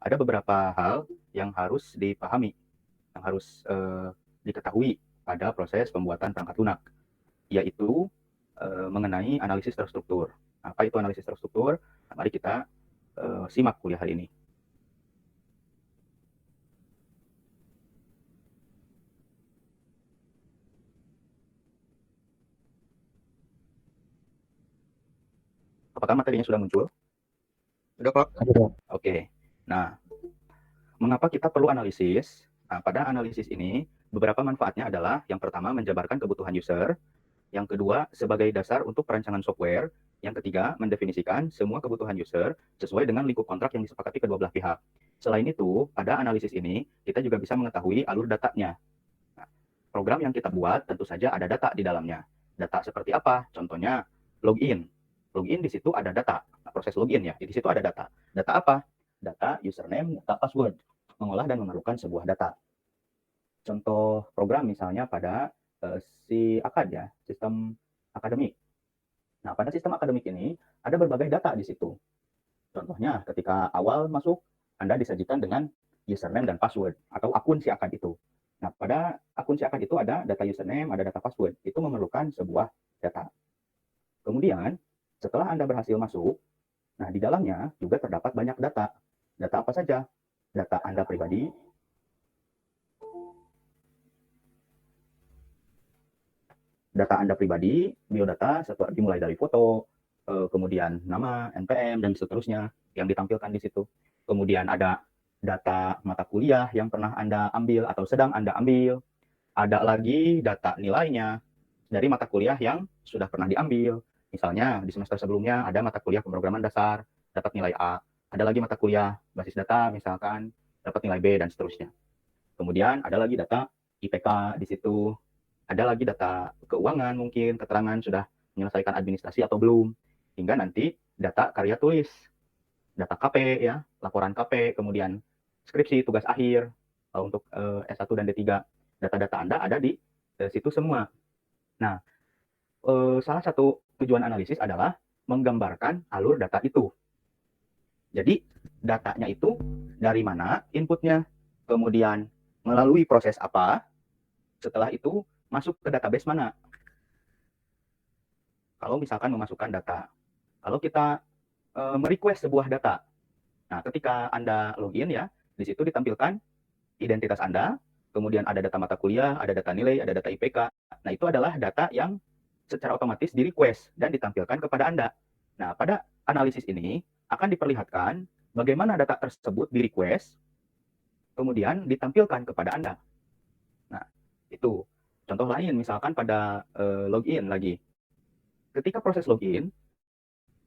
ada beberapa hal yang harus dipahami, yang harus diketahui pada proses pembuatan perangkat lunak, yaitu mengenai analisis terstruktur. Apa itu analisis terstruktur? Nah, mari kita simak kuliah hari ini. Apakah materinya sudah muncul? Udah kok. Oke. Nah, mengapa kita perlu analisis? Nah, pada analisis ini, beberapa manfaatnya adalah yang pertama menjabarkan kebutuhan user, yang kedua sebagai dasar untuk perancangan software, yang ketiga mendefinisikan semua kebutuhan user sesuai dengan lingkup kontrak yang disepakati kedua belah pihak. Selain itu, pada analisis ini, kita juga bisa mengetahui alur datanya. Nah, program yang kita buat tentu saja ada data di dalamnya. Data seperti apa? Contohnya login. Login di situ ada data. Nah, proses login ya, di situ ada data. Data apa? Data username, data password. Mengolah dan memerlukan sebuah data. Contoh program misalnya pada si AKAD ya, sistem akademik. Nah, pada sistem akademik ini ada berbagai data di situ. Contohnya ketika awal masuk, Anda disajikan dengan username dan password atau akun si AKAD itu. Nah, pada akun si AKAD itu ada data username, ada data password. Itu memerlukan sebuah data. Kemudian, setelah Anda berhasil masuk, nah di dalamnya juga terdapat banyak data. Data apa saja? Data Anda pribadi, biodata, dimulai dari foto, kemudian nama, NPM, dan seterusnya yang ditampilkan di situ. Kemudian ada data mata kuliah yang pernah Anda ambil atau sedang Anda ambil. Ada lagi data nilainya dari mata kuliah yang sudah pernah diambil. Misalnya di semester sebelumnya ada mata kuliah pemrograman dasar, dapat nilai A. Ada lagi mata kuliah basis data, misalkan dapat nilai B, dan seterusnya. Kemudian ada lagi data IPK di situ. Ada lagi data keuangan, mungkin keterangan sudah menyelesaikan administrasi atau belum. Hingga nanti data karya tulis, data KP ya, laporan KP, kemudian skripsi, tugas akhir untuk S1 dan D3. Data-data Anda ada di situ semua. Nah, salah satu tujuan analisis adalah menggambarkan alur data itu. Jadi, datanya itu dari mana inputnya, kemudian melalui proses apa, setelah itu masuk ke database mana. Kalau misalkan memasukkan data, kalau kita merequest sebuah data, nah ketika Anda login ya, di situ ditampilkan identitas Anda, kemudian ada data mata kuliah, ada data nilai, ada data IPK. Nah, itu adalah data yang secara otomatis di request dan ditampilkan kepada Anda. Nah, pada analisis ini akan diperlihatkan bagaimana data tersebut di request, kemudian ditampilkan kepada Anda. Nah, itu. Contoh lain, misalkan pada login lagi. Ketika proses login,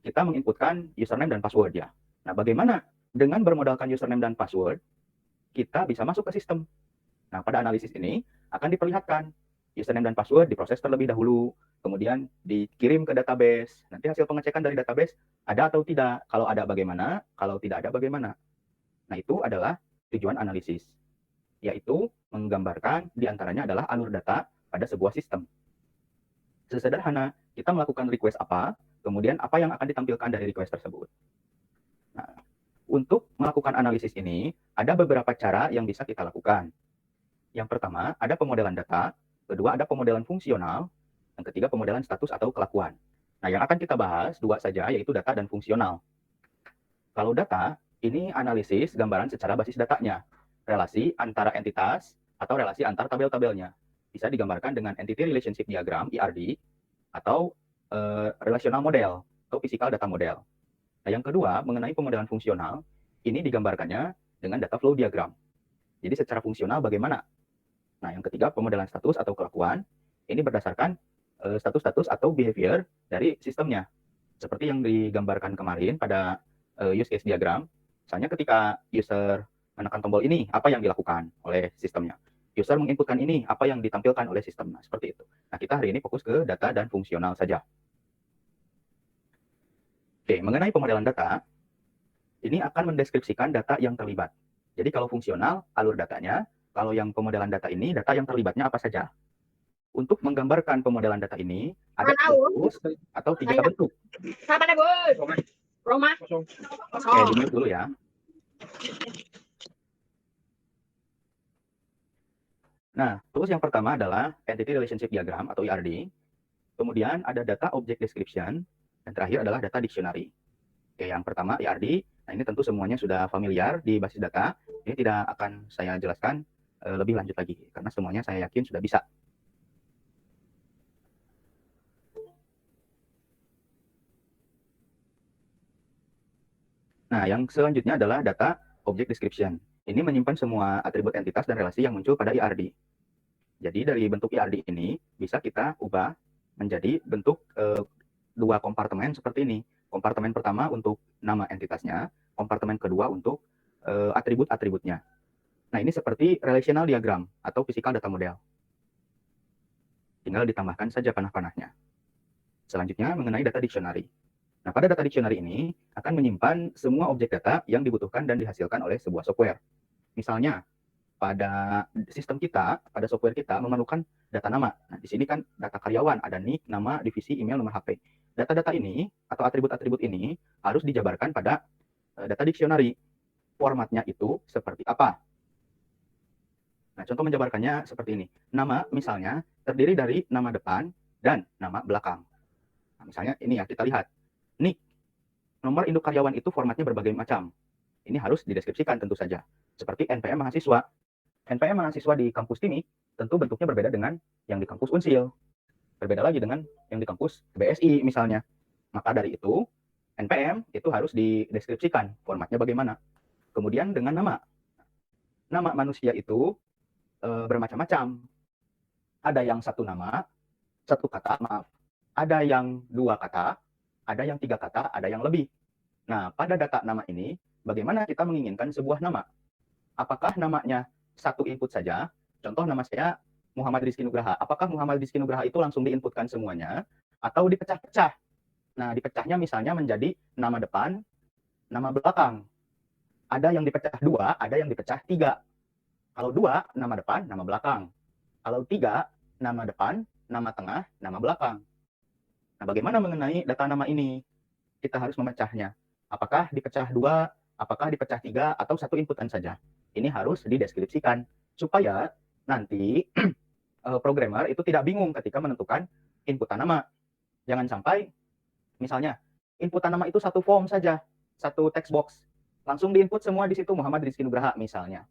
kita menginputkan username dan password ya. Nah, bagaimana dengan bermodalkan username dan password, kita bisa masuk ke sistem. Nah, pada analisis ini akan diperlihatkan username dan password diproses terlebih dahulu, kemudian dikirim ke database. Nanti hasil pengecekan dari database ada atau tidak. Kalau ada bagaimana, kalau tidak ada bagaimana. Nah, itu adalah tujuan analisis, yaitu menggambarkan diantaranya adalah alur data pada sebuah sistem. Sesederhana, kita melakukan request apa, kemudian apa yang akan ditampilkan dari request tersebut. Nah, untuk melakukan analisis ini, ada beberapa cara yang bisa kita lakukan. Yang pertama, ada pemodelan data. Kedua, ada pemodelan fungsional. Yang ketiga, pemodelan status atau kelakuan. Nah, yang akan kita bahas dua saja, yaitu data dan fungsional. Kalau data, ini analisis gambaran secara basis datanya. Relasi antara entitas atau relasi antar tabel-tabelnya. Bisa digambarkan dengan Entity Relationship Diagram, ERD, atau relational model, atau physical data model. Nah, yang kedua, mengenai pemodelan fungsional, ini digambarkannya dengan data flow diagram. Jadi secara fungsional bagaimana? Nah, yang ketiga, pemodelan status atau kelakuan, ini berdasarkan status-status atau behavior dari sistemnya. Seperti yang digambarkan kemarin pada use case diagram, misalnya ketika user menekan tombol ini, apa yang dilakukan oleh sistemnya. User menginputkan ini, apa yang ditampilkan oleh sistemnya, seperti itu. Nah, kita hari ini fokus ke data dan fungsional saja. Oke, mengenai pemodelan data, ini akan mendeskripsikan data yang terlibat. Jadi kalau fungsional, alur datanya. Kalau yang pemodelan data ini, data yang terlibatnya apa saja. Untuk menggambarkan pemodelan data ini, ada atau 3 bentuk. Oke, dimulai dulu ya. Nah, tools yang pertama adalah Entity Relationship Diagram atau ERD. Kemudian ada Data Object Description. Dan terakhir adalah Data Dictionary. Oke, yang pertama ERD. Nah, ini tentu semuanya sudah familiar di basis data. Ini tidak akan saya jelaskan lebih lanjut lagi, karena semuanya saya yakin sudah bisa. Nah, yang selanjutnya adalah Data Object Description. Ini menyimpan semua atribut entitas dan relasi yang muncul pada ERD. Jadi dari bentuk ERD ini bisa kita ubah menjadi bentuk dua kompartemen seperti ini. Kompartemen pertama untuk nama entitasnya, kompartemen kedua untuk atribut-atributnya. Nah, ini seperti relational diagram atau physical data model. Tinggal ditambahkan saja panah-panahnya. Selanjutnya mengenai data dictionary. Nah, pada data dictionary ini akan menyimpan semua objek data yang dibutuhkan dan dihasilkan oleh sebuah software. Misalnya, pada sistem kita, pada software kita memerlukan data nama. Nah, di sini kan data karyawan, ada nick, nama, divisi, email, nomor HP. Data-data ini atau atribut-atribut ini harus dijabarkan pada data dictionary. Formatnya itu seperti apa? Nah, contoh menjabarkannya seperti ini. Nama misalnya terdiri dari nama depan dan nama belakang. Nah, misalnya ini ya, kita lihat. Nick, nomor induk karyawan itu formatnya berbagai macam. Ini harus dideskripsikan tentu saja. Seperti NPM mahasiswa. NPM mahasiswa di kampus TIMI tentu bentuknya berbeda dengan yang di kampus Unsil. Berbeda lagi dengan yang di kampus BSI misalnya. Maka dari itu, NPM itu harus dideskripsikan formatnya bagaimana. Kemudian dengan nama. Nama manusia itu bermacam-macam. Ada yang satu nama, satu kata, maaf. Ada yang dua kata, ada yang tiga kata, ada yang lebih. Nah, pada data nama ini, bagaimana kita menginginkan sebuah nama? Apakah namanya satu input saja? Contoh nama saya Muhammad Rizky Nugraha. Apakah Muhammad Rizky Nugraha itu langsung diinputkan semuanya? Atau dipecah-pecah? Nah, dipecahnya misalnya menjadi nama depan, nama belakang. Ada yang dipecah dua, ada yang dipecah tiga. Kalau dua, nama depan, nama belakang. Kalau tiga, nama depan, nama tengah, nama belakang. Nah, bagaimana mengenai data nama ini? Kita harus memecahnya. Apakah dipecah dua, apakah dipecah tiga, atau satu inputan saja? Ini harus dideskripsikan supaya nanti programmer itu tidak bingung ketika menentukan inputan nama. Jangan sampai misalnya inputan nama itu satu form saja, satu text box. Langsung diinput semua di situ Muhammad Rizky Nugraha misalnya.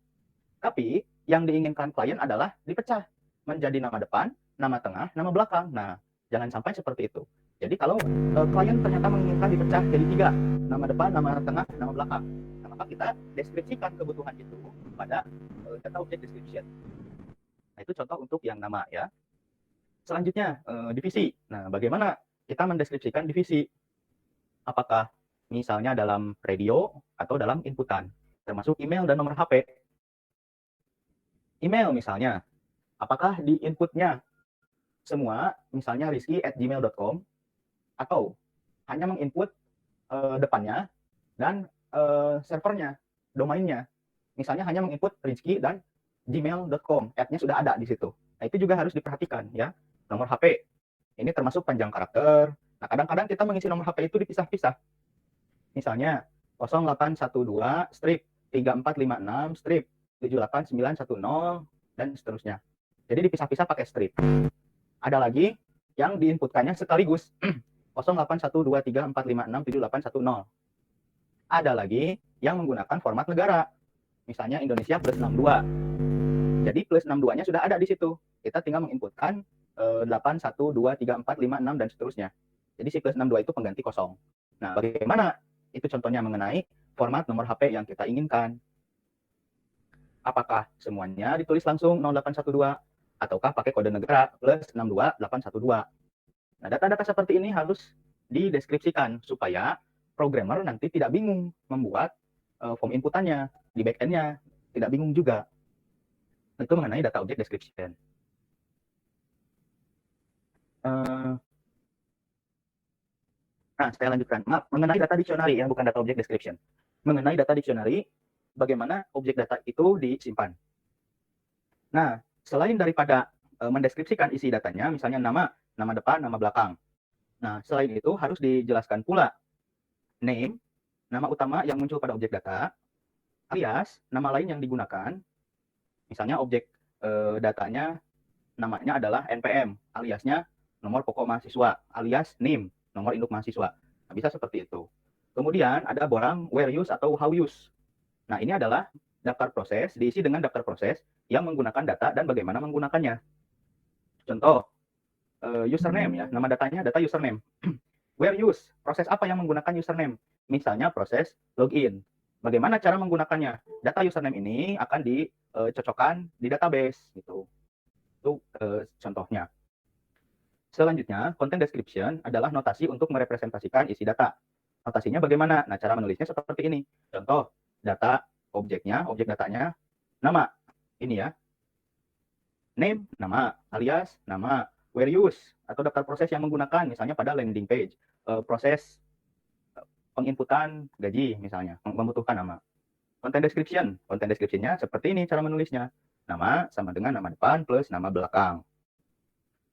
Tapi yang diinginkan klien adalah dipecah menjadi nama depan, nama tengah, nama belakang. Nah, jangan sampai seperti itu. Jadi kalau klien ternyata menginginkan dipecah jadi tiga, nama depan, nama tengah, nama belakang. Nah, maka kita deskripsikan kebutuhan itu pada data object description. Nah, itu contoh untuk yang nama ya. Selanjutnya, divisi. Nah, bagaimana kita mendeskripsikan divisi? Apakah misalnya dalam radio atau dalam inputan, termasuk email dan nomor HP. Email misalnya, apakah di inputnya semua, misalnya rizky@gmail.com, atau hanya menginput depannya dan servernya, domainnya. Misalnya hanya menginput rizky dan gmail.com, ad-nya sudah ada di situ. Nah, itu juga harus diperhatikan ya. Nomor HP, ini termasuk panjang karakter. Nah, kadang-kadang kita mengisi nomor HP itu dipisah-pisah. Misalnya 0812 strip 3456 strip 78910 dan seterusnya. Jadi dipisah-pisah pakai strip. Ada lagi yang diinputkannya sekaligus 081234567810. Ada lagi yang menggunakan format negara. Misalnya Indonesia plus 62. Jadi plus 62-nya sudah ada di situ. Kita tinggal menginputkan 81234566 dan seterusnya. Jadi si plus 62 itu pengganti kosong. Nah, bagaimana? Itu contohnya mengenai format nomor HP yang kita inginkan. Apakah semuanya ditulis langsung 0812 ataukah pakai kode negara plus 62812. Nah, data-data seperti ini harus dideskripsikan supaya programmer nanti tidak bingung membuat form inputannya di backend-nya, tidak bingung juga. Itu mengenai data object description. Nah, saya lanjutkan. Maaf, mengenai data dictionary yang bukan data object description. Mengenai data dictionary, bagaimana objek data itu disimpan. Nah, selain daripada mendeskripsikan isi datanya, misalnya nama depan, nama belakang. Nah, selain itu harus dijelaskan pula name, nama utama yang muncul pada objek data, alias nama lain yang digunakan. Misalnya objek datanya namanya adalah NPM, aliasnya nomor pokok mahasiswa, alias NIM, nomor induk mahasiswa. Nah, bisa seperti itu. Kemudian ada borang where use atau how use. Nah, ini adalah daftar proses, diisi dengan daftar proses yang menggunakan data dan bagaimana menggunakannya. Contoh, username ya, nama datanya data username. Where use, proses apa yang menggunakan username? Misalnya proses login. Bagaimana cara menggunakannya? Data username ini akan dicocokkan di database gitu. Itu contohnya. Selanjutnya, content description adalah notasi untuk merepresentasikan isi data. Notasinya bagaimana? Nah, cara menulisnya seperti ini. Contoh, data objeknya, objek datanya, nama. Ini ya. Name, nama, alias, nama. Where use, atau daftar proses yang menggunakan, misalnya pada landing page. Proses penginputan gaji, misalnya, membutuhkan nama. Content description. Content description-nya seperti ini cara menulisnya. Nama sama dengan nama depan plus nama belakang.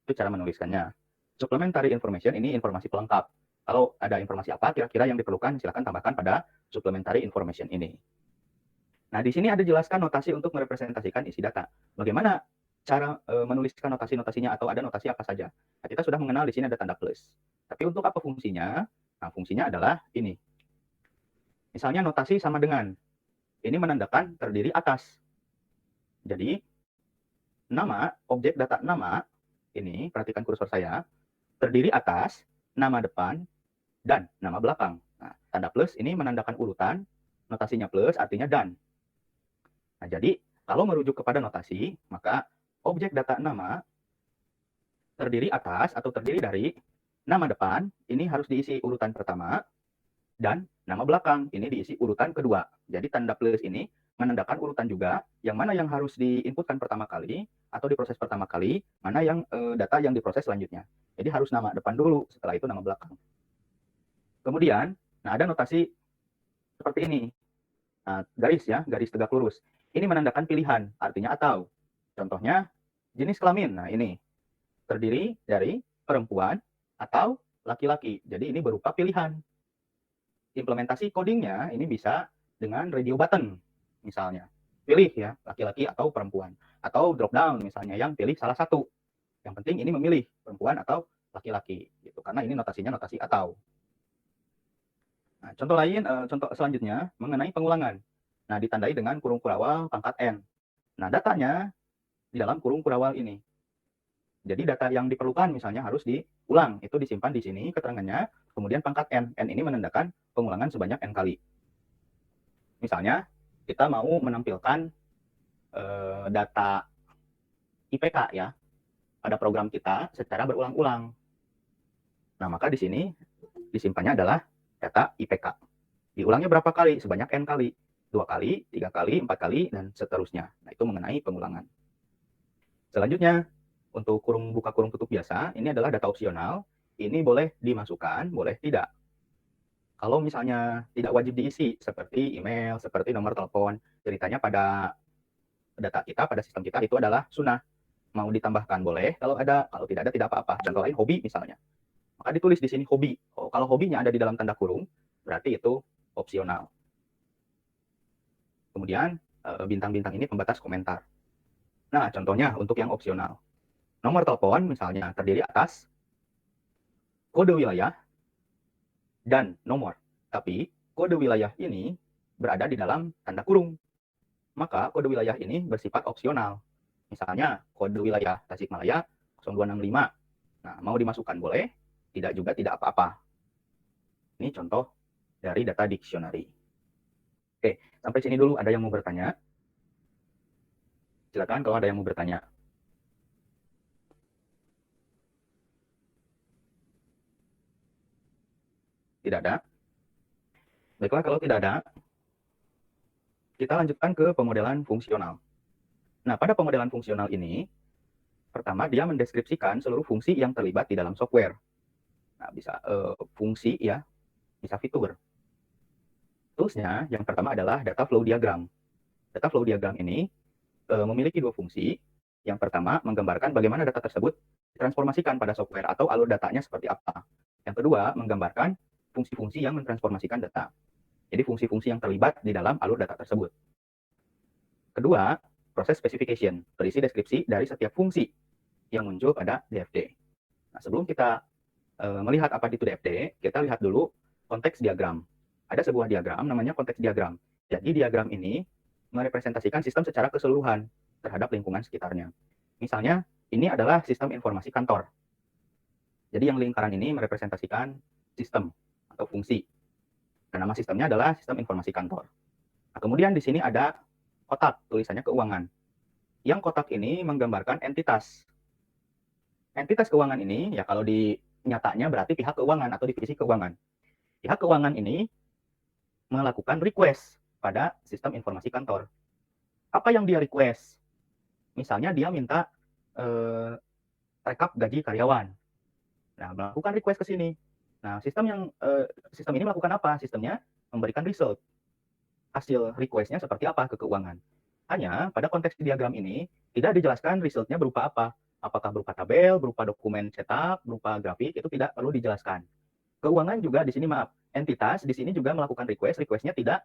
Itu cara menuliskannya. Supplementary information ini informasi pelengkap. Kalau ada informasi apa kira-kira yang diperlukan, silakan tambahkan pada supplementary information ini. Nah, di sini ada jelaskan notasi untuk merepresentasikan isi data. Bagaimana cara menuliskan notasi-notasinya atau ada notasi apa saja. Nah, kita sudah mengenal di sini ada tanda plus. Tapi untuk apa fungsinya? Nah, fungsinya adalah ini. Misalnya notasi sama dengan. Ini menandakan terdiri atas. Jadi, nama, objek data nama, ini, perhatikan kursor saya, terdiri atas nama depan dan nama belakang. Nah, tanda plus ini menandakan urutan, notasinya plus artinya dan. Nah, jadi kalau merujuk kepada notasi, maka objek data nama terdiri atas atau terdiri dari nama depan, ini harus diisi urutan pertama, dan nama belakang, ini diisi urutan kedua. Jadi tanda plus ini menandakan urutan juga, yang mana yang harus diinputkan pertama kali, atau diproses pertama kali, mana yang data yang diproses selanjutnya. Jadi harus nama depan dulu, setelah itu nama belakang. Kemudian, nah ada notasi seperti ini. Nah, garis ya, garis tegak lurus. Ini menandakan pilihan, artinya atau. Contohnya, jenis kelamin. Nah, ini terdiri dari perempuan atau laki-laki. Jadi ini berupa pilihan. Implementasi codingnya ini bisa dengan radio button, misalnya. Pilih ya, laki-laki atau perempuan. Atau drop down misalnya, yang pilih salah satu. Yang penting ini memilih perempuan atau laki-laki. Gitu. Karena ini notasinya notasi atau. Nah, contoh lain, contoh selanjutnya mengenai pengulangan. Nah, ditandai dengan kurung kurawal pangkat N. Nah, datanya di dalam kurung kurawal ini. Jadi data yang diperlukan misalnya harus diulang. Itu disimpan di sini keterangannya. Kemudian pangkat N. N ini menandakan pengulangan sebanyak N kali. Misalnya, kita mau menampilkan data IPK ya pada program kita secara berulang-ulang. Nah, maka di sini disimpannya adalah data IPK. Diulangnya berapa kali? Sebanyak N kali. 2 kali, 3 kali, 4 kali, dan seterusnya. Nah, itu mengenai pengulangan. Selanjutnya, untuk kurung buka kurung tutup biasa, ini adalah data opsional. Ini boleh dimasukkan, boleh tidak. Kalau misalnya tidak wajib diisi, seperti email, seperti nomor telepon, ceritanya pada data kita, pada sistem kita, itu adalah sunnah. Mau ditambahkan boleh, kalau ada, kalau tidak ada tidak apa-apa. Contoh lain, hobi misalnya. Maka ditulis di sini hobi. Oh, kalau hobinya ada di dalam tanda kurung, berarti itu opsional. Kemudian, bintang-bintang ini pembatas komentar. Nah, contohnya untuk yang opsional. Nomor telepon misalnya terdiri atas kode wilayah dan nomor. Tapi kode wilayah ini berada di dalam tanda kurung. Maka kode wilayah ini bersifat opsional. Misalnya kode wilayah Tasikmalaya 0265. Nah, mau dimasukkan boleh, tidak juga tidak apa-apa. Ini contoh dari data dictionary. Oke, sampai sini dulu. Ada yang mau bertanya? Silakan kalau ada yang mau bertanya. Tidak ada? Baiklah, kalau tidak ada, kita lanjutkan ke pemodelan fungsional. Nah, pada pemodelan fungsional ini, pertama dia mendeskripsikan seluruh fungsi yang terlibat di dalam software. Nah, bisa fungsi ya, bisa fitur. Toolsnya yang pertama adalah data flow diagram. Data flow diagram ini memiliki 2 fungsi. Yang pertama, menggambarkan bagaimana data tersebut ditransformasikan pada software atau alur datanya seperti apa. Yang kedua, menggambarkan fungsi-fungsi yang mentransformasikan data. Jadi fungsi-fungsi yang terlibat di dalam alur data tersebut. Kedua, proses specification, berisi deskripsi dari setiap fungsi yang muncul pada DFD. Nah, sebelum kita melihat apa itu DFD, kita lihat dulu konteks diagram. Ada sebuah diagram namanya konteks diagram. Jadi diagram ini merepresentasikan sistem secara keseluruhan terhadap lingkungan sekitarnya. Misalnya, ini adalah sistem informasi kantor. Jadi yang lingkaran ini merepresentasikan sistem atau fungsi. Dan nama sistemnya adalah sistem informasi kantor. Nah, kemudian di sini ada kotak, tulisannya keuangan. Yang kotak ini menggambarkan entitas. Entitas keuangan ini, ya kalau di nyatanya berarti pihak keuangan atau divisi keuangan. Pihak keuangan ini melakukan request pada sistem informasi kantor. Apa yang dia request? Misalnya dia minta rekap gaji karyawan. Nah, melakukan request ke sini. Nah, sistem ini melakukan apa? Sistemnya memberikan result. Hasil request-nya seperti apa ke keuangan. Hanya pada konteks diagram ini tidak dijelaskan result-nya berupa apa. Apakah berupa tabel, berupa dokumen cetak, berupa grafik, itu tidak perlu dijelaskan. Keuangan juga di sini, entitas di sini juga melakukan request-nya tidak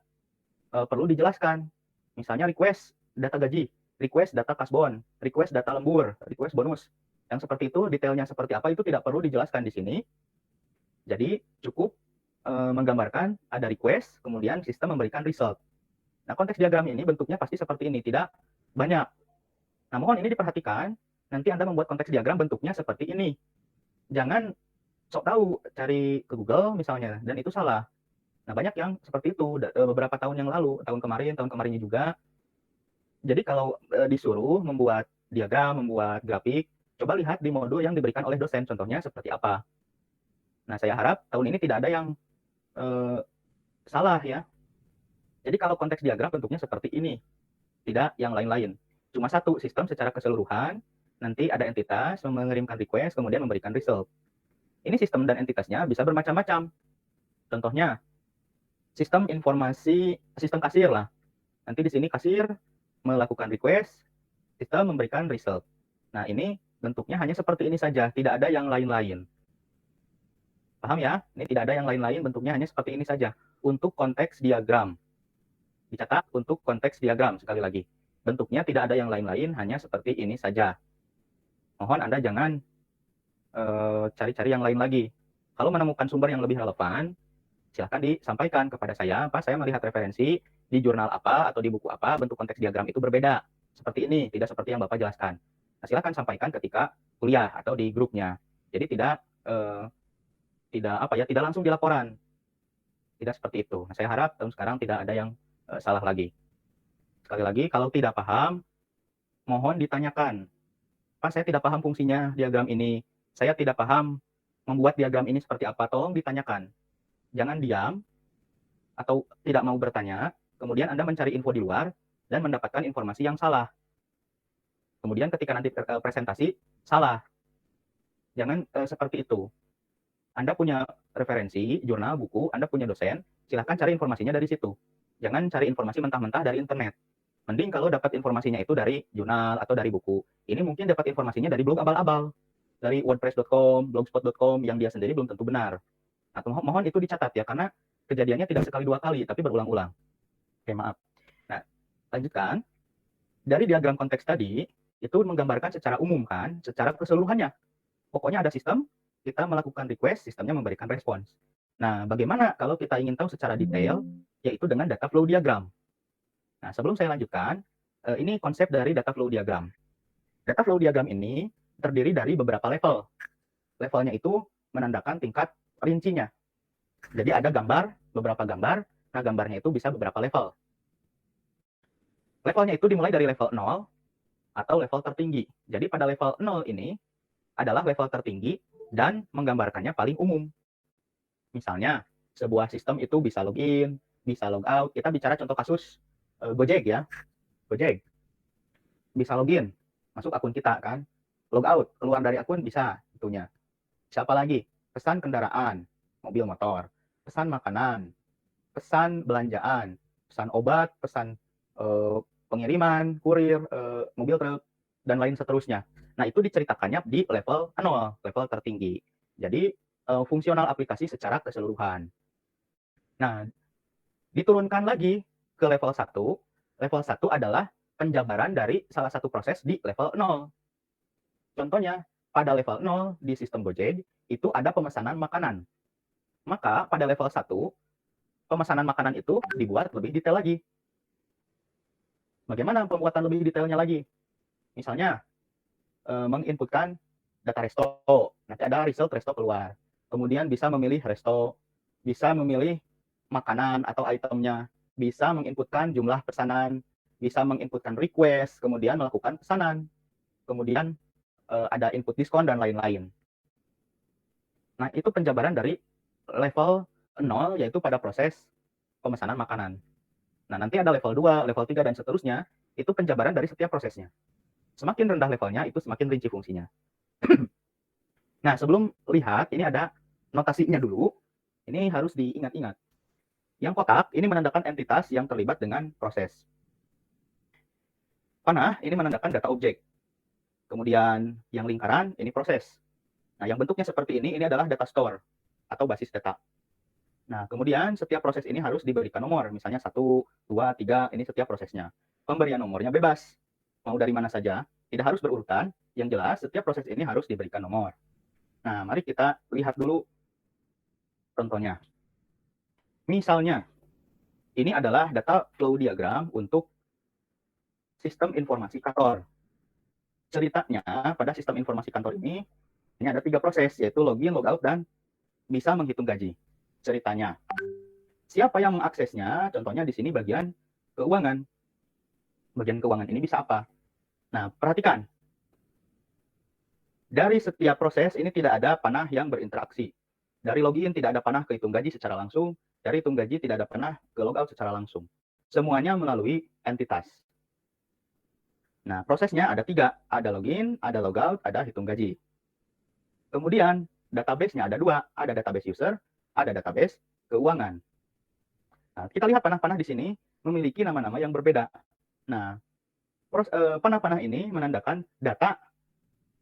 perlu dijelaskan. Misalnya request data gaji, request data kasbon, request data lembur, request bonus. Yang seperti itu, detailnya seperti apa itu tidak perlu dijelaskan di sini. Jadi cukup menggambarkan ada request, kemudian sistem memberikan result. Nah, konteks diagram ini bentuknya pasti seperti ini, tidak banyak. Nah, mohon ini diperhatikan, nanti Anda membuat konteks diagram bentuknya seperti ini. Jangan sok tahu, cari ke Google misalnya, dan itu salah. Nah, banyak yang seperti itu, beberapa tahun yang lalu, tahun kemarinnya juga. Jadi kalau disuruh membuat diagram, membuat grafik, coba lihat di modul yang diberikan oleh dosen, contohnya seperti apa. Nah, saya harap tahun ini tidak ada yang salah ya. Jadi kalau konteks diagram bentuknya seperti ini, tidak yang lain-lain. Cuma satu, sistem secara keseluruhan, nanti ada entitas mengirimkan request, kemudian memberikan result. Ini sistem dan entitasnya bisa bermacam-macam. Contohnya, sistem kasir lah. Nanti di sini kasir melakukan request, sistem memberikan result. Nah, ini bentuknya hanya seperti ini saja, tidak ada yang lain-lain. Paham ya? Ini tidak ada yang lain-lain, bentuknya hanya seperti ini saja. Untuk konteks diagram. Dicatat untuk konteks diagram, sekali lagi. Bentuknya tidak ada yang lain-lain, hanya seperti ini saja. Mohon Anda jangan cari-cari yang lain lagi. Kalau menemukan sumber yang lebih relevan, silahkan disampaikan kepada saya. Pak, saya melihat referensi di jurnal apa atau di buku apa, bentuk konteks diagram itu berbeda. Seperti ini, tidak seperti yang Bapak jelaskan. Nah, silahkan sampaikan ketika kuliah atau di grupnya. Jadi tidak langsung di laporan. Tidak seperti itu. Nah, saya harap tahun sekarang tidak ada yang salah lagi. Sekali lagi, kalau tidak paham, mohon ditanyakan. Pak, saya tidak paham fungsinya diagram ini. Saya tidak paham membuat diagram ini seperti apa. Tolong ditanyakan. Jangan diam atau tidak mau bertanya, kemudian Anda mencari info di luar dan mendapatkan informasi yang salah. Kemudian ketika nanti presentasi, salah. Jangan seperti itu. Anda punya referensi, jurnal, buku, Anda punya dosen, silahkan cari informasinya dari situ. Jangan cari informasi mentah-mentah dari internet. Mending kalau dapat informasinya itu dari jurnal atau dari buku. Ini mungkin dapat informasinya dari blog abal-abal, dari wordpress.com, blogspot.com, yang dia sendiri belum tentu benar. Nah, mohon itu dicatat ya, karena kejadiannya tidak sekali dua kali, tapi berulang-ulang. Oke, maaf. Nah, lanjutkan. Dari diagram konteks tadi, itu menggambarkan secara umum kan, secara keseluruhannya. Pokoknya ada sistem, kita melakukan request, sistemnya memberikan respons. Nah, bagaimana kalau kita ingin tahu secara detail, yaitu dengan data flow diagram. Nah, sebelum saya lanjutkan, ini konsep dari data flow diagram. Data flow diagram ini terdiri dari beberapa level. Levelnya itu menandakan tingkat rincinya. Jadi ada gambar, beberapa gambar, nah gambarnya itu bisa beberapa level. Levelnya itu dimulai dari level 0 atau level tertinggi. Jadi pada level 0 ini adalah level tertinggi dan menggambarkannya paling umum. Misalnya, sebuah sistem itu bisa login, bisa logout. Kita bicara contoh kasus Gojek ya. Gojek. Bisa login, masuk akun kita kan. Logout, keluar dari akun bisa itunya. Siapa lagi? Pesan kendaraan, mobil motor, pesan makanan, pesan belanjaan, pesan obat, pesan pengiriman, kurir, mobil truk, dan lain seterusnya. Nah, itu diceritakannya di level 0, level tertinggi. Jadi, fungsional aplikasi secara keseluruhan. Nah, diturunkan lagi ke level 1. Level 1 adalah penjabaran dari salah satu proses di level 0. Contohnya, pada level 0 di sistem Gojek, itu ada pemesanan makanan. Maka pada level 1, pemesanan makanan itu dibuat lebih detail lagi. Bagaimana pembuatan lebih detailnya lagi? Misalnya, menginputkan data resto, nanti ada result resto keluar. Kemudian bisa memilih resto, bisa memilih makanan atau itemnya, bisa menginputkan jumlah pesanan, bisa menginputkan request, kemudian melakukan pesanan, kemudian ada input diskon dan lain-lain. Nah, itu penjabaran dari level 0, yaitu pada proses pemesanan makanan. Nah, nanti ada level 2, level 3, dan seterusnya, itu penjabaran dari setiap prosesnya. Semakin rendah levelnya, itu semakin rinci fungsinya. Nah, sebelum lihat, ini ada notasinya dulu. Ini harus diingat-ingat. Yang kotak, ini menandakan entitas yang terlibat dengan proses. Panah, ini menandakan data objek. Kemudian yang lingkaran, ini proses. Nah, yang bentuknya seperti ini adalah data store atau basis data. Nah, kemudian setiap proses ini harus diberikan nomor. Misalnya 1, 2, 3, ini setiap prosesnya. Pemberian nomornya bebas. Mau dari mana saja, tidak harus berurutan. Yang jelas, setiap proses ini harus diberikan nomor. Nah, mari kita lihat dulu contohnya. Misalnya, ini adalah data flow diagram untuk sistem informasi kantor. Ceritanya, pada sistem informasi kantor ini ada 3 proses, yaitu login, logout, dan bisa menghitung gaji. Ceritanya, siapa yang mengaksesnya? Contohnya di sini bagian keuangan. Bagian keuangan ini bisa apa? Nah, perhatikan. Dari setiap proses ini tidak ada panah yang berinteraksi. Dari login tidak ada panah ke hitung gaji secara langsung. Dari hitung gaji tidak ada panah ke logout secara langsung. Semuanya melalui entitas. Nah, prosesnya ada 3. Ada login, ada logout, ada hitung gaji. Kemudian, database-nya ada 2. Ada database user, ada database keuangan. Nah, kita lihat panah-panah di sini memiliki nama-nama yang berbeda. Nah, panah-panah ini menandakan data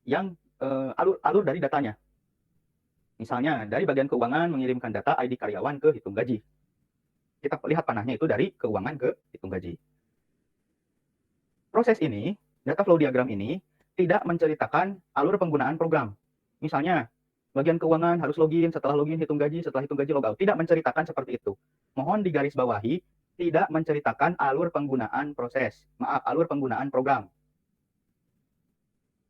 yang alur dari datanya. Misalnya, dari bagian keuangan mengirimkan data ID karyawan ke hitung gaji. Kita lihat panahnya itu dari keuangan ke hitung gaji. Proses ini, data flow diagram ini, tidak menceritakan alur penggunaan program. Misalnya, bagian keuangan harus login, setelah login hitung gaji, setelah hitung gaji logout. Tidak menceritakan seperti itu. Mohon digarisbawahi, tidak menceritakan alur penggunaan proses. Maaf, alur penggunaan program.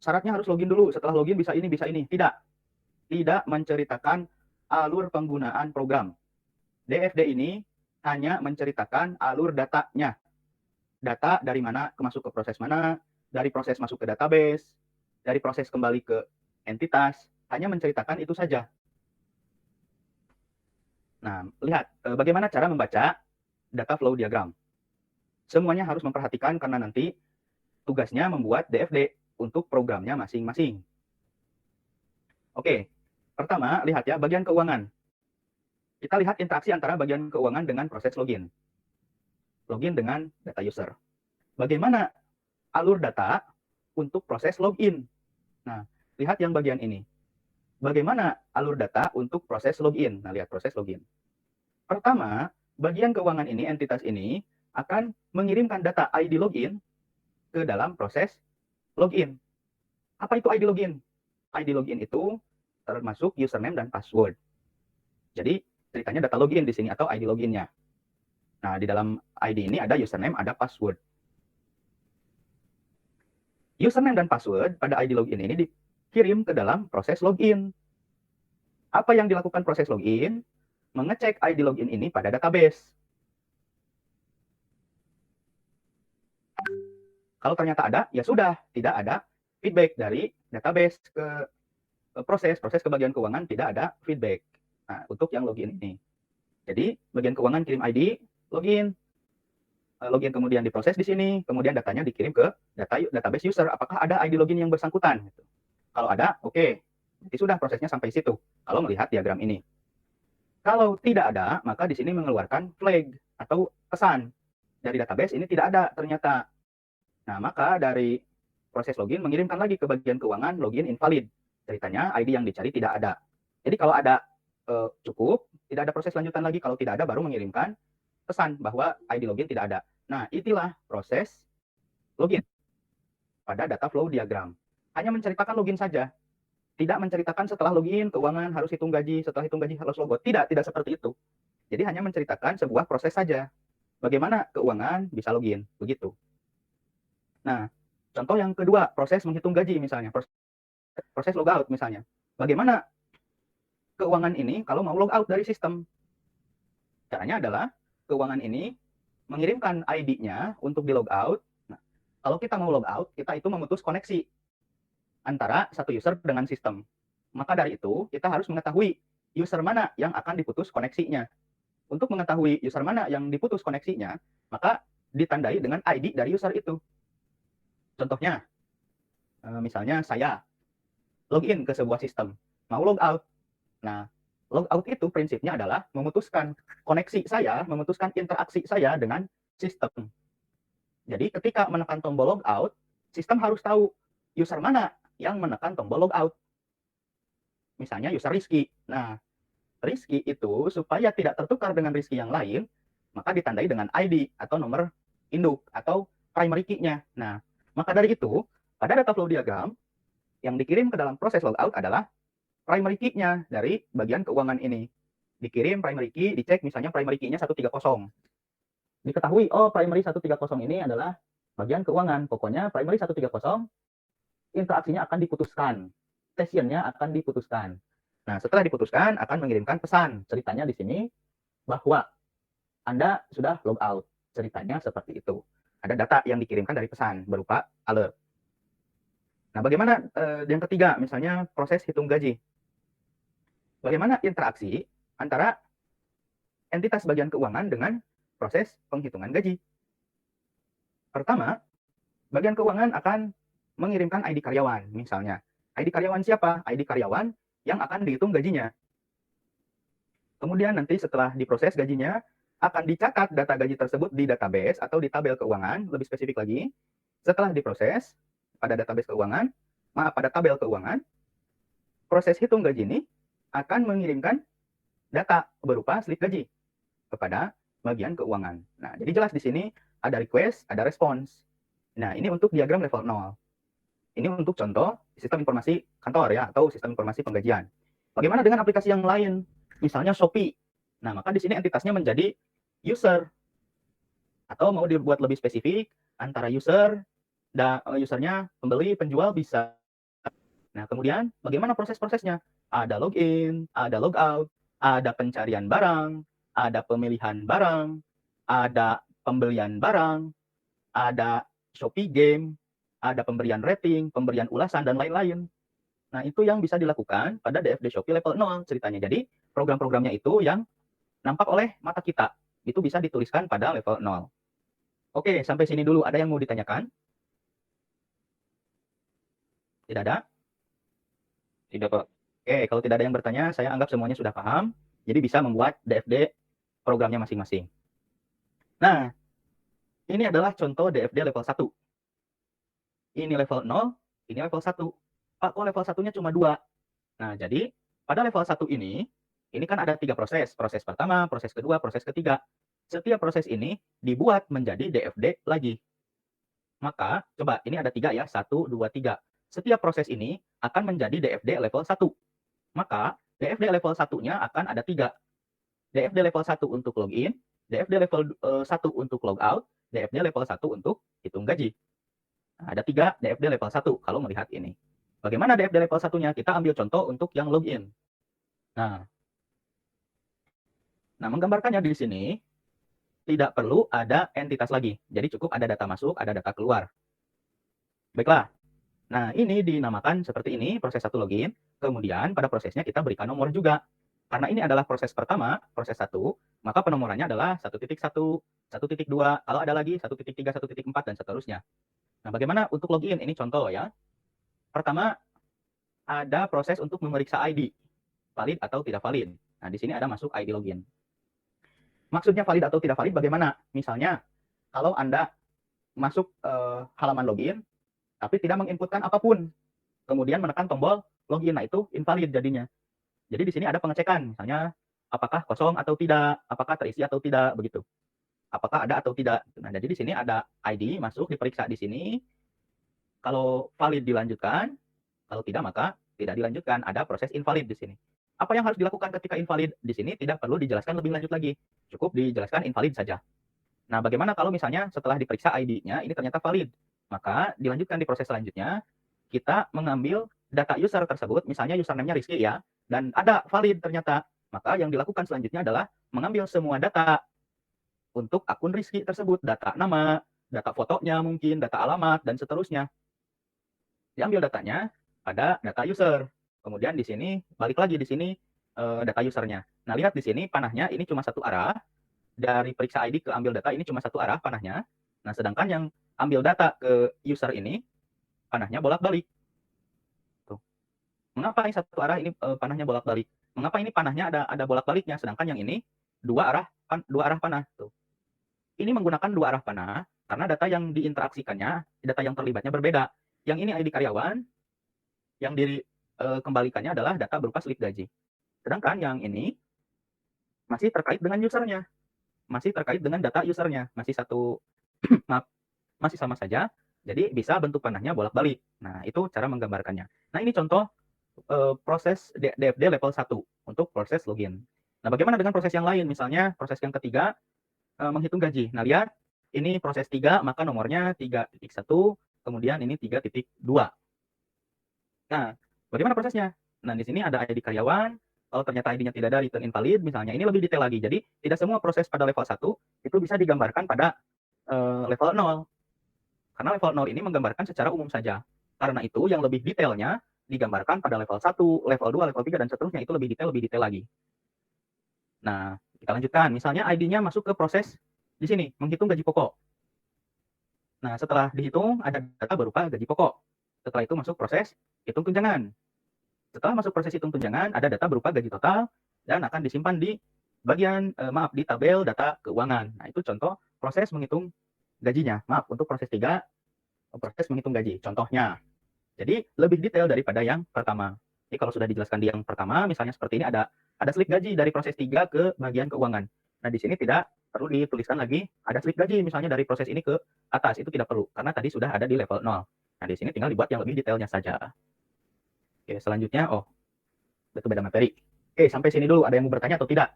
Syaratnya harus login dulu, setelah login bisa ini, bisa ini. Tidak menceritakan alur penggunaan program. DFD ini hanya menceritakan alur datanya. Data dari mana masuk ke proses mana, dari proses masuk ke database, dari proses kembali ke entitas, hanya menceritakan itu saja. Nah, lihat bagaimana cara membaca data flow diagram. Semuanya harus memperhatikan karena nanti tugasnya membuat DFD untuk programnya masing-masing. Oke, pertama lihat ya bagian keuangan. Kita lihat interaksi antara bagian keuangan dengan proses login. Login dengan data user. Bagaimana alur data untuk proses login? Nah, lihat yang bagian ini. Bagaimana alur data untuk proses login? Nah, lihat proses login. Pertama, bagian keuangan ini, entitas ini, akan mengirimkan data ID login ke dalam proses login. Apa itu ID login? ID login itu termasuk username dan password. Jadi, ceritanya data login di sini atau ID loginnya. Nah, di dalam ID ini ada username, ada password. Username dan password pada ID login ini dikirim ke dalam proses login. Apa yang dilakukan proses login? Mengecek ID login ini pada database. Kalau ternyata ada, ya sudah, tidak ada feedback dari database ke proses ke bagian keuangan, tidak ada feedback. Nah, untuk yang login ini. Jadi, bagian keuangan kirim ID, login kemudian diproses di sini, kemudian datanya dikirim ke database user. Apakah ada ID login yang bersangkutan? Kalau ada, oke. Jadi sudah prosesnya sampai situ. Kalau melihat diagram ini. Kalau tidak ada, maka di sini mengeluarkan flag atau pesan. Dari database ini tidak ada ternyata. Nah, maka dari proses login mengirimkan lagi ke bagian keuangan login invalid. Ceritanya ID yang dicari tidak ada. Jadi kalau ada cukup, tidak ada proses lanjutan lagi. Kalau tidak ada baru mengirimkan pesan bahwa ID login tidak ada. Nah, itulah proses login pada data flow diagram. Hanya menceritakan login saja. Tidak menceritakan setelah login keuangan harus hitung gaji, setelah hitung gaji harus logout. Tidak seperti itu. Jadi hanya menceritakan sebuah proses saja. Bagaimana keuangan bisa login, begitu. Nah, contoh yang kedua, proses menghitung gaji misalnya, proses logout misalnya. Bagaimana keuangan ini kalau mau logout dari sistem? Caranya adalah keuangan ini mengirimkan ID-nya untuk di logout. Nah, kalau kita mau logout, kita itu memutus koneksi antara satu user dengan sistem. Maka dari itu, kita harus mengetahui user mana yang akan diputus koneksinya. Untuk mengetahui user mana yang diputus koneksinya, maka ditandai dengan ID dari user itu. Contohnya, misalnya saya login ke sebuah sistem, mau logout. Nah, logout itu prinsipnya adalah memutuskan koneksi saya, memutuskan interaksi saya dengan sistem. Jadi ketika menekan tombol logout, sistem harus tahu user mana yang menekan tombol logout. Misalnya user Rizky. Nah, Rizky itu supaya tidak tertukar dengan Rizky yang lain, maka ditandai dengan ID atau nomor induk atau primary key-nya. Nah, maka dari itu, pada data flow diagram, yang dikirim ke dalam proses logout adalah primary key-nya dari bagian keuangan ini. Dikirim primary key, dicek misalnya primary key-nya 130. Diketahui, oh primary 130 ini adalah bagian keuangan. Pokoknya primary 130, interaksinya akan diputuskan. Sessionnya akan diputuskan. Nah, setelah diputuskan akan mengirimkan pesan. Ceritanya di sini bahwa Anda sudah logout. Ceritanya seperti itu. Ada data yang dikirimkan dari pesan berupa alert. Nah, bagaimana yang ketiga, misalnya proses hitung gaji. Bagaimana interaksi antara entitas bagian keuangan dengan proses penghitungan gaji? Pertama, bagian keuangan akan mengirimkan ID karyawan, misalnya. ID karyawan siapa? ID karyawan yang akan dihitung gajinya. Kemudian nanti setelah diproses gajinya, akan dicatat data gaji tersebut di database atau di tabel keuangan, lebih spesifik lagi. Setelah diproses pada database keuangan, pada tabel keuangan, proses hitung gaji ini akan mengirimkan data berupa slip gaji kepada bagian keuangan. Nah, jadi jelas di sini ada request, ada response. Nah, ini untuk diagram level 0. Ini untuk contoh sistem informasi kantor ya, atau sistem informasi penggajian. Bagaimana dengan aplikasi yang lain? Misalnya Shopee. Nah, maka di sini entitasnya menjadi user. Atau mau dibuat lebih spesifik, antara user, usernya pembeli, penjual bisa. Nah, kemudian bagaimana proses-prosesnya? Ada login, ada logout, ada pencarian barang, ada pemilihan barang, ada pembelian barang, ada Shopee game, ada pemberian rating, pemberian ulasan, dan lain-lain. Nah, itu yang bisa dilakukan pada DFD Shopee level 0 ceritanya. Jadi, program-programnya itu yang nampak oleh mata kita. Itu bisa dituliskan pada level 0. Oke, sampai sini dulu. Ada yang mau ditanyakan? Tidak ada? Tidak, Pak. Oke, kalau tidak ada yang bertanya, saya anggap semuanya sudah paham. Jadi bisa membuat DFD programnya masing-masing. Nah, ini adalah contoh DFD level 1. Ini level 0, ini level 1. Pak, kok level 1-nya cuma 2? Nah, jadi pada level 1 ini kan ada 3 proses. Proses pertama, proses kedua, proses ketiga. Setiap proses ini dibuat menjadi DFD lagi. Maka, coba ini ada 3 ya, 1, 2, 3. Setiap proses ini akan menjadi DFD level 1. Maka, DFD level 1-nya akan ada 3. DFD level 1 untuk login, DFD level 1 untuk logout, DFD level 1 untuk hitung gaji. Nah, ada 3 DFD level 1 kalau melihat ini. Bagaimana DFD level 1-nya? Kita ambil contoh untuk yang login. Nah, menggambarkannya di sini tidak perlu ada entitas lagi. Jadi cukup ada data masuk, ada data keluar. Baiklah. Nah, ini dinamakan seperti ini, proses 1 login. Kemudian pada prosesnya kita berikan nomor juga. Karena ini adalah proses pertama, proses 1, maka penomorannya adalah 1.1, 1.2, kalau ada lagi 1.3, 1.4, dan seterusnya. Nah, bagaimana untuk login? Ini contoh ya. Pertama, ada proses untuk memeriksa ID, valid atau tidak valid. Nah, di sini ada masuk ID login. Maksudnya valid atau tidak valid bagaimana? Misalnya, kalau Anda masuk halaman login, tapi tidak menginputkan apapun, kemudian menekan tombol login, nah itu invalid jadinya. Jadi di sini ada pengecekan, misalnya apakah kosong atau tidak, apakah terisi atau tidak, begitu. apakah ada atau tidak. Nah, jadi di sini ada ID masuk, diperiksa di sini. Kalau valid dilanjutkan, kalau tidak maka tidak dilanjutkan. Ada proses invalid di sini. Apa yang harus dilakukan ketika invalid? Di sini tidak perlu dijelaskan lebih lanjut lagi. Cukup dijelaskan invalid saja. Nah, bagaimana kalau misalnya setelah diperiksa ID-nya ini ternyata valid? Maka dilanjutkan di proses selanjutnya, kita mengambil data user tersebut, misalnya username-nya Rizky ya, dan ada valid ternyata. Maka yang dilakukan selanjutnya adalah mengambil semua data untuk akun Rizky tersebut, data nama, data fotonya mungkin, data alamat, dan seterusnya. Diambil datanya pada data user. Kemudian di sini, balik lagi di sini data usernya. Nah, lihat di sini panahnya ini cuma satu arah. Dari periksa ID ke ambil data ini cuma satu arah panahnya. Nah, sedangkan yang ambil data ke user ini, panahnya bolak-balik. Tuh. Mengapa ini satu arah ini panahnya bolak-balik? Mengapa ini panahnya ada bolak-baliknya, sedangkan yang ini dua arah panah. Tuh. Ini menggunakan dua arah panah karena data yang diinteraksikannya, data yang terlibatnya berbeda. Yang ini ID karyawan, yang dikembalikannya adalah data berupa slip gaji. Sedangkan yang ini masih terkait dengan usernya, masih terkait dengan data usernya, masih satu, maaf, masih sama saja. Jadi bisa bentuk panahnya bolak-balik. Nah, itu cara menggambarkannya. Nah, ini contoh proses DFD level 1 untuk proses login. Nah, bagaimana dengan proses yang lain? Misalnya proses yang ketiga, menghitung gaji. Nah, lihat, ini proses 3, maka nomornya 3.1, kemudian ini 3.2. Nah, bagaimana prosesnya? Nah, di sini ada ID karyawan. Kalau ternyata ID-nya tidak ada, return invalid, misalnya. Ini lebih detail lagi. Jadi, tidak semua proses pada level 1 itu bisa digambarkan pada level 0. Karena level 0 ini menggambarkan secara umum saja. Karena itu, yang lebih detailnya digambarkan pada level 1, level 2, level 3, dan seterusnya. Itu lebih detail lagi. Nah, kita lanjutkan. Misalnya ID-nya masuk ke proses di sini, menghitung gaji pokok. Nah, setelah dihitung, ada data berupa gaji pokok. Setelah itu masuk proses hitung tunjangan. Setelah masuk proses hitung tunjangan, ada data berupa gaji total dan akan disimpan di bagian, di tabel data keuangan. Nah, itu contoh proses menghitung gajinya. Maaf, untuk proses 3, proses menghitung gaji. Contohnya. Jadi, lebih detail daripada yang pertama. Jadi, kalau sudah dijelaskan di yang pertama, misalnya seperti ini ada slip gaji dari proses 3 ke bagian keuangan. Nah, di sini tidak perlu dituliskan lagi ada slip gaji misalnya dari proses ini ke atas. Itu tidak perlu, karena tadi sudah ada di level 0. Nah, di sini tinggal dibuat yang lebih detailnya saja. Oke, selanjutnya, itu beda materi. Oke, sampai sini dulu. Ada yang mau bertanya atau tidak?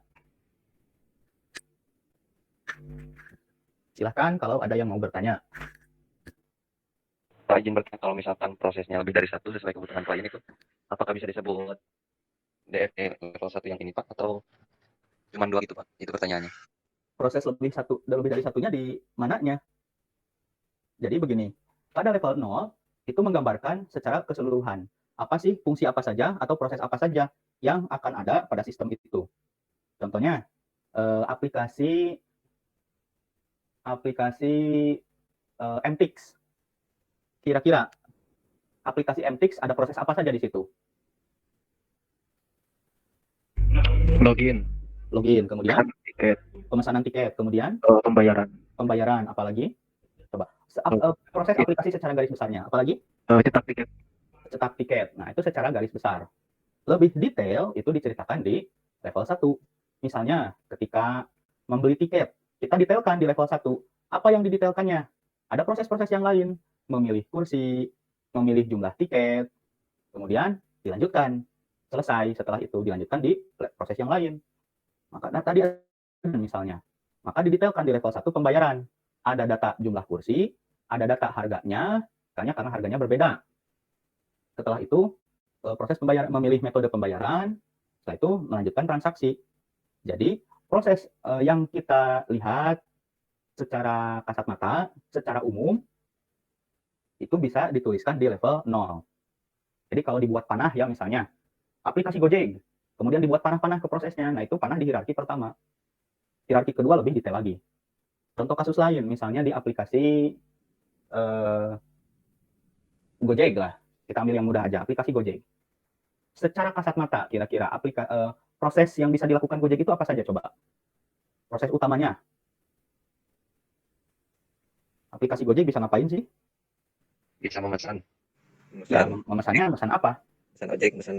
Silahkan kalau ada yang mau bertanya. Pak, izin bertanya, kalau misalkan prosesnya lebih dari satu sesuai kebutuhan klien itu, apakah bisa disebut DFD level 1 yang ini, Pak? Atau cuma 2 gitu, Pak? Itu pertanyaannya. Proses lebih dari satunya di mananya? Jadi begini, pada level 0 itu menggambarkan secara keseluruhan. Apa sih fungsi apa saja atau proses apa saja yang akan ada pada sistem itu. Contohnya, aplikasi MTix. Kira-kira aplikasi MTix ada proses apa saja di situ? Login, Kemudian tiket, pemesanan tiket, kemudian pembayaran, apalagi? Coba. Proses aplikasi secara garis besarnya, apalagi? Cetak tiket. Nah, itu secara garis besar. Lebih detail itu diceritakan di level 1. Misalnya, ketika membeli tiket, kita detailkan di level 1. Apa yang didetailkannya? Ada proses-proses yang lain. Memilih kursi, memilih jumlah tiket, kemudian dilanjutkan. Selesai, setelah itu dilanjutkan di proses yang lain. Maka tadi misalnya, maka didetailkan di level 1 pembayaran. Ada data jumlah kursi, ada data harganya, karena harganya berbeda. Setelah itu, proses pembayaran, memilih metode pembayaran, setelah itu melanjutkan transaksi. Jadi, proses yang kita lihat secara kasat mata, secara umum, itu bisa dituliskan di level 0. Jadi, kalau dibuat panah ya misalnya, aplikasi Gojek, kemudian dibuat panah-panah ke prosesnya, nah itu panah di hierarki pertama. Hierarki kedua lebih detail lagi. Contoh kasus lain, misalnya di aplikasi Gojek lah, kita ambil yang mudah aja, aplikasi Gojek. Secara kasat mata, kira-kira proses yang bisa dilakukan Gojek itu apa saja coba? Proses utamanya. Aplikasi Gojek bisa ngapain sih? bisa memesan. Ya, memesannya memesan apa? Memesan ojek, memesan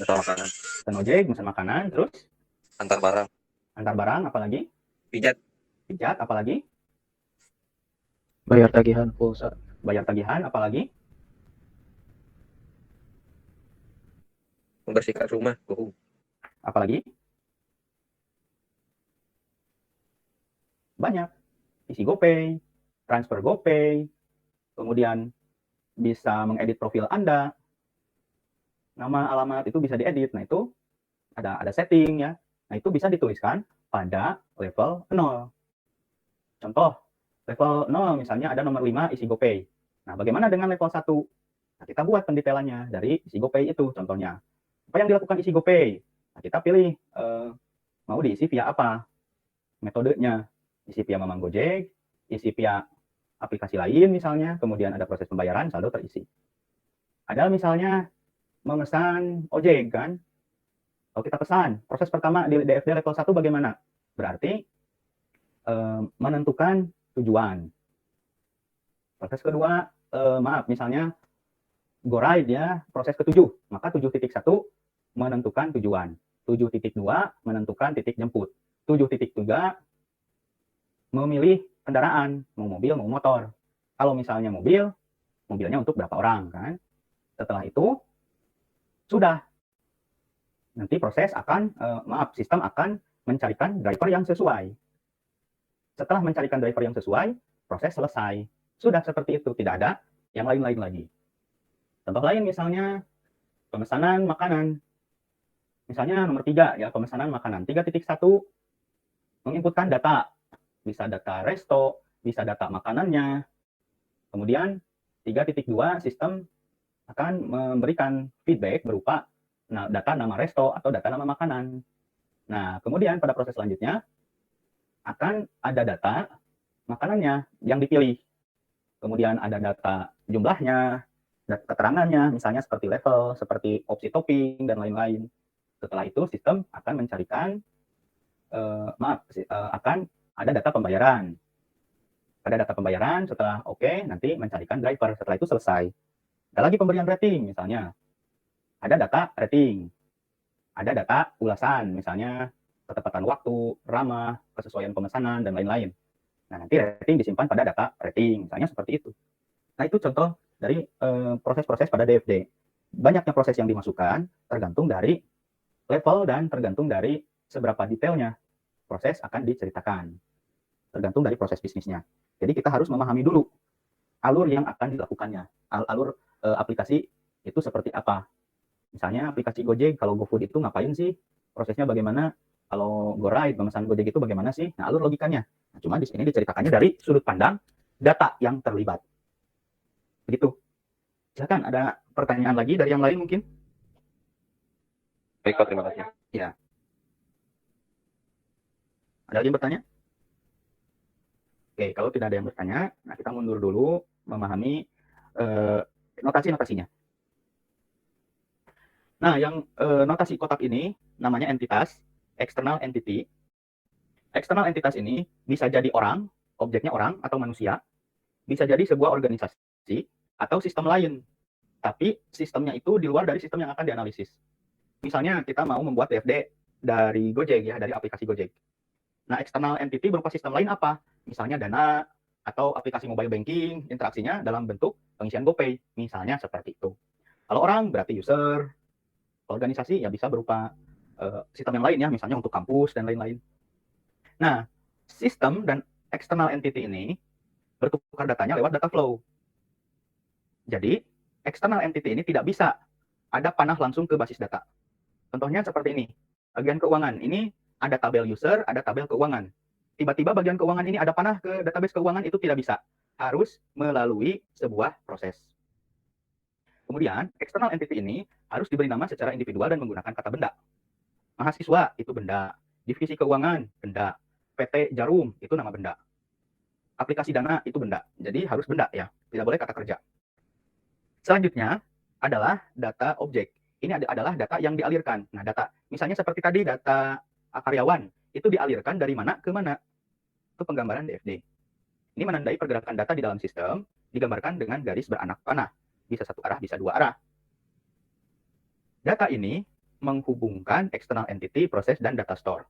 makanan. Memesan ojek, memesan makanan, terus Antar barang. antar barang, apalagi? Pijat. Pijat, apalagi? Bayar tagihan pulsa. Bayar tagihan, apalagi? Membersihkan rumah. Apalagi? Banyak. Isi GoPay, transfer GoPay, kemudian bisa mengedit profil Anda, nama, alamat itu bisa diedit. Nah, itu ada setting ya. Nah, itu bisa dituliskan pada level 0. Contoh, level 0 misalnya ada nomor 5 isi GoPay. Nah, bagaimana dengan level 1? Nah, kita buat pendetailannya dari isi GoPay itu contohnya. Apa yang dilakukan isi GoPay? Nah, kita pilih mau diisi via apa? Metodenya. Isi via Mamang Gojek, isi via aplikasi lain misalnya, kemudian ada proses pembayaran, saldo terisi. Ada misalnya memesan ojek kan? Kalau kita pesan, proses pertama di DFD level 1 bagaimana? Berarti menentukan tujuan. Proses kedua, misalnya GoRide ya, proses ke-7, maka 7.1 menentukan tujuan. 7.2 menentukan titik jemput. 7.3 memilih kendaraan, mau mobil, mau motor. Kalau misalnya mobil, mobilnya untuk berapa orang kan? Setelah itu sudah nanti proses akan sistem akan mencarikan driver yang sesuai. Setelah mencarikan driver yang sesuai, proses selesai. Sudah seperti itu, tidak ada yang lain-lain lagi. Contoh lain misalnya pemesanan makanan. Misalnya nomor 3 ya, pemesanan makanan. 3.1 menginputkan data. Bisa data resto, bisa data makanannya. Kemudian 3.2 sistem akan memberikan feedback berupa data nama resto atau data nama makanan. Nah, kemudian pada proses selanjutnya akan ada data makanannya yang dipilih. Kemudian ada data jumlahnya, data keterangannya, misalnya seperti level, seperti opsi topping, dan lain-lain. Setelah itu sistem akan mencarikan, akan ada data pembayaran. Pada data pembayaran, setelah oke, nanti mencarikan driver. Setelah itu selesai. Ada lagi pemberian rating, misalnya. Ada data rating. Ada data ulasan, misalnya ketepatan waktu, ramah, kesesuaian pemesanan, dan lain-lain. Nah, nanti rating disimpan pada data rating, misalnya seperti itu. Nah, itu contoh dari proses-proses pada DFD. Banyaknya proses yang dimasukkan tergantung dari level dan tergantung dari seberapa detailnya proses akan diceritakan. Tergantung dari proses bisnisnya. Jadi kita harus memahami dulu alur yang akan dilakukannya. Alur aplikasi itu seperti apa. Misalnya aplikasi Gojek, kalau GoFood itu ngapain sih? Prosesnya bagaimana? Kalau GoRide, pemesan Gojek itu bagaimana sih? Nah, alur logikanya. Nah, cuma di sini diceritakannya dari sudut pandang data yang terlibat. Begitu. Silakan, ada pertanyaan lagi dari yang lain mungkin? Baik, Pak, terima kasih. Ya. Ada lagi yang bertanya? Oke, kalau tidak ada yang bertanya, nah kita mundur dulu memahami notasi-notasinya. Nah, yang notasi kotak ini namanya entitas, external entity. External entitas ini bisa jadi orang, objeknya orang atau manusia, bisa jadi sebuah organisasi atau sistem lain. Tapi sistemnya itu di luar dari sistem yang akan dianalisis. Misalnya kita mau membuat DFD dari Gojek ya, dari aplikasi Gojek. Nah, external entity berupa sistem lain apa? Misalnya Dana atau aplikasi mobile banking, interaksinya dalam bentuk pengisian GoPay, misalnya seperti itu. Kalau orang berarti user, organisasi ya bisa berupa sistem yang lain ya, misalnya untuk kampus dan lain-lain. Nah, sistem dan external entity ini bertukar datanya lewat data flow. Jadi, external entity ini tidak bisa ada panah langsung ke basis data. Contohnya seperti ini, bagian keuangan. Ini ada tabel user, ada tabel keuangan. Tiba-tiba bagian keuangan ini ada panah ke database keuangan, itu tidak bisa. Harus melalui sebuah proses. Kemudian, external entity ini harus diberi nama secara individual dan menggunakan kata benda. Mahasiswa, itu benda. Divisi keuangan, benda. PT Jarum, itu nama benda. Aplikasi Dana, itu benda. Jadi harus benda ya, tidak boleh kata kerja. Selanjutnya adalah data objek. Ini adalah data yang dialirkan. Nah, data, misalnya seperti tadi data karyawan, itu dialirkan dari mana ke mana. Itu penggambaran DFD. Ini menandai pergerakan data di dalam sistem, digambarkan dengan garis beranak panah. Bisa satu arah, bisa dua arah. Data ini menghubungkan external entity, proses, dan data store.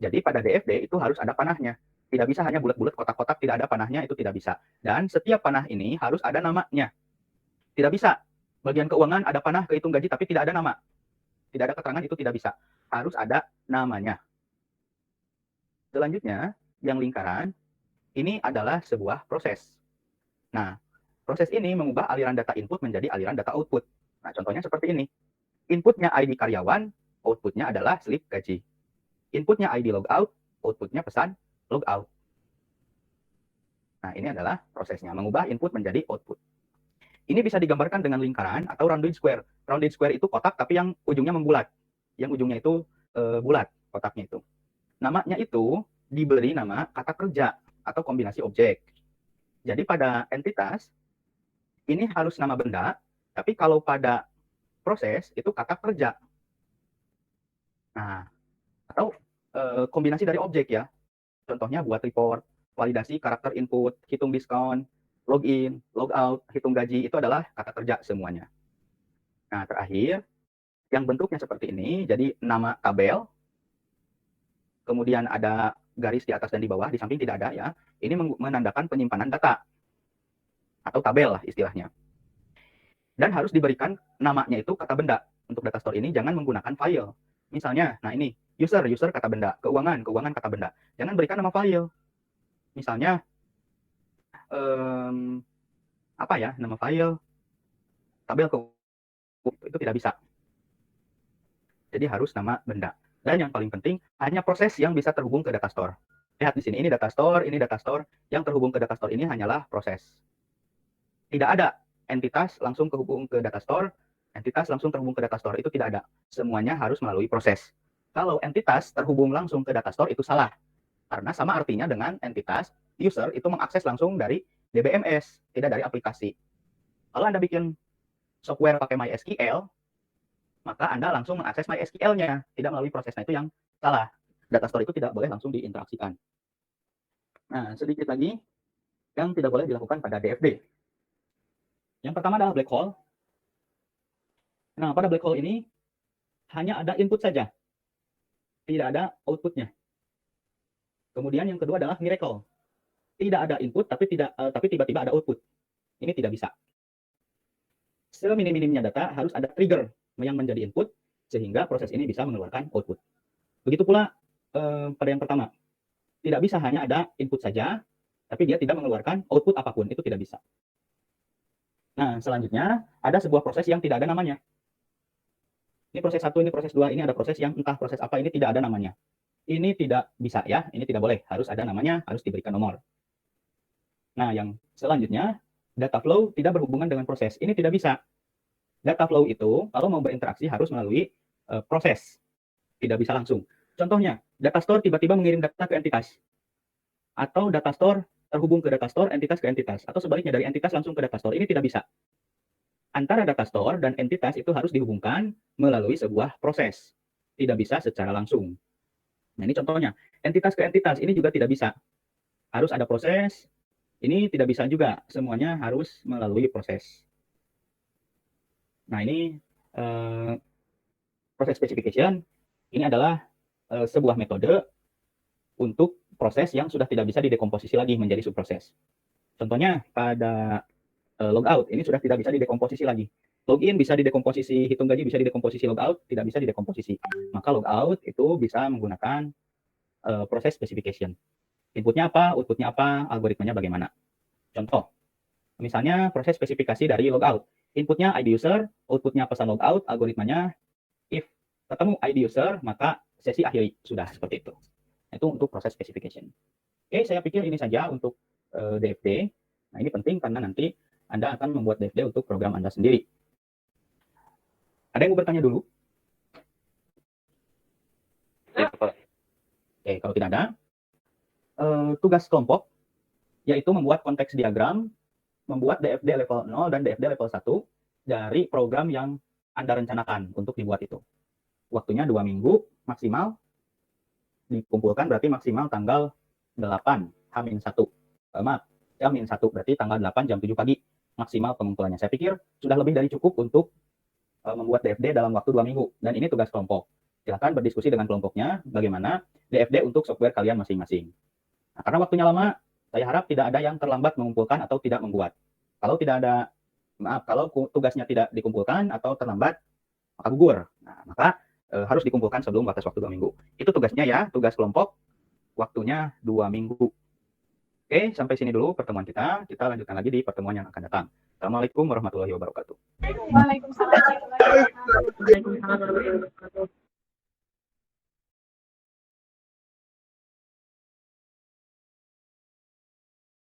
Jadi pada DFD itu harus ada panahnya. Tidak bisa hanya bulat-bulat, kotak-kotak, tidak ada panahnya, itu tidak bisa. Dan setiap panah ini harus ada namanya. Tidak bisa bagian keuangan ada panah kehitung gaji tapi tidak ada nama. Tidak ada keterangan, itu tidak bisa. Harus ada namanya. Selanjutnya, yang lingkaran, ini adalah sebuah proses. Nah, proses ini mengubah aliran data input menjadi aliran data output. Nah, contohnya seperti ini. Inputnya ID karyawan, outputnya adalah slip gaji. Inputnya ID logout, outputnya pesan logout. Nah, ini adalah prosesnya, mengubah input menjadi output. Ini bisa digambarkan dengan lingkaran atau rounded square. Rounded square itu kotak tapi yang ujungnya membulat. Yang ujungnya itu bulat, kotaknya itu. Namanya itu diberi nama kata kerja atau kombinasi objek. Jadi pada entitas, ini harus nama benda, tapi kalau pada proses itu kata kerja. Nah, atau kombinasi dari objek ya. Contohnya buat report, validasi karakter input, hitung diskon, login, logout, hitung gaji, itu adalah kata kerja semuanya. Nah, terakhir, yang bentuknya seperti ini, jadi nama tabel, kemudian ada garis di atas dan di bawah, di samping tidak ada ya. Ini menandakan penyimpanan data, atau tabel lah istilahnya. Dan harus diberikan namanya itu kata benda. Untuk data store ini jangan menggunakan file. Misalnya, nah ini, user kata benda, keuangan kata benda. Jangan berikan nama file. Misalnya, apa ya, nama file, tabel itu tidak bisa. Jadi harus nama benda. Dan yang paling penting, hanya proses yang bisa terhubung ke data store. Lihat di sini, ini data store, ini data store. Yang terhubung ke data store ini hanyalah proses. Tidak ada entitas langsung terhubung ke data store, entitas langsung terhubung ke data store, itu tidak ada. Semuanya harus melalui proses. Kalau entitas terhubung langsung ke data store itu salah. Karena sama artinya dengan entitas, user itu mengakses langsung dari DBMS, tidak dari aplikasi. Kalau Anda bikin software pakai MySQL, maka Anda langsung mengakses MySQL-nya, tidak melalui prosesnya, itu yang salah. Data store itu tidak boleh langsung diinteraksikan. Nah, sedikit lagi yang tidak boleh dilakukan pada DFD. Yang pertama adalah black hole. Nah, pada black hole ini hanya ada input saja, tidak ada outputnya. Kemudian yang kedua adalah miracle. Tidak ada input tapi tiba-tiba ada output. Ini tidak bisa. Seminim-minimnya data harus ada trigger yang menjadi input sehingga proses ini bisa mengeluarkan output. Begitu pula pada yang pertama. Tidak bisa hanya ada input saja tapi dia tidak mengeluarkan output apapun, itu tidak bisa. Nah, selanjutnya ada sebuah proses yang tidak ada namanya. Ini proses 1, ini proses 2, ini ada proses yang entah proses apa, ini tidak ada namanya. Ini tidak bisa ya, ini tidak boleh, harus ada namanya, harus diberikan nomor. Nah, yang selanjutnya, data flow tidak berhubungan dengan proses. Ini tidak bisa. Data flow itu kalau mau berinteraksi harus melalui proses. Tidak bisa langsung. Contohnya, data store tiba-tiba mengirim data ke entitas. Atau data store terhubung ke data store, entitas ke entitas. Atau sebaliknya, dari entitas langsung ke data store. Ini tidak bisa. Antara data store dan entitas itu harus dihubungkan melalui sebuah proses. Tidak bisa secara langsung. Nah, ini contohnya. Entitas ke entitas, ini juga tidak bisa. Harus ada proses. Ini tidak bisa juga. Semuanya harus melalui proses. Nah, ini proses specification. Ini adalah sebuah metode untuk proses yang sudah tidak bisa didekomposisi lagi menjadi subproses. Contohnya pada logout, ini sudah tidak bisa didekomposisi lagi. Login bisa didekomposisi, hitung gaji bisa didekomposisi, logout tidak bisa didekomposisi. Maka logout itu bisa menggunakan proses specification. Inputnya apa, outputnya apa, algoritmanya bagaimana. Contoh, misalnya proses spesifikasi dari logout. Inputnya ID user, outputnya pesan logout, algoritmanya if ketemu ID user, maka sesi akhiri. Sudah seperti itu. Itu untuk proses specification. Oke, saya pikir ini saja untuk DFD. Nah, ini penting karena nanti Anda akan membuat DFD untuk program Anda sendiri. Ada yang mau bertanya dulu? Ya, Pak. Oke, kalau tidak ada, tugas kelompok yaitu membuat konteks diagram, membuat DFD level 0 dan DFD level 1 dari program yang Anda rencanakan untuk dibuat itu. Waktunya 2 minggu maksimal, dikumpulkan berarti maksimal tanggal 8, H-1. Maaf, H-1 berarti tanggal 8 jam 7 pagi maksimal pengumpulannya. Saya pikir sudah lebih dari cukup untuk membuat DFD dalam waktu 2 minggu. Dan ini tugas kelompok. Silakan berdiskusi dengan kelompoknya bagaimana DFD untuk software kalian masing-masing. Nah, karena waktunya lama, saya harap tidak ada yang terlambat mengumpulkan atau tidak membuat. Kalau tidak ada, kalau tugasnya tidak dikumpulkan atau terlambat, maka gugur. Nah, maka harus dikumpulkan sebelum batas waktu 2 minggu. Itu tugasnya ya, tugas kelompok, waktunya 2 minggu. Oke, sampai sini dulu pertemuan kita. Kita lanjutkan lagi di pertemuan yang akan datang. Assalamualaikum warahmatullahi wabarakatuh. Waalaikumsalam warahmatullahi wabarakatuh.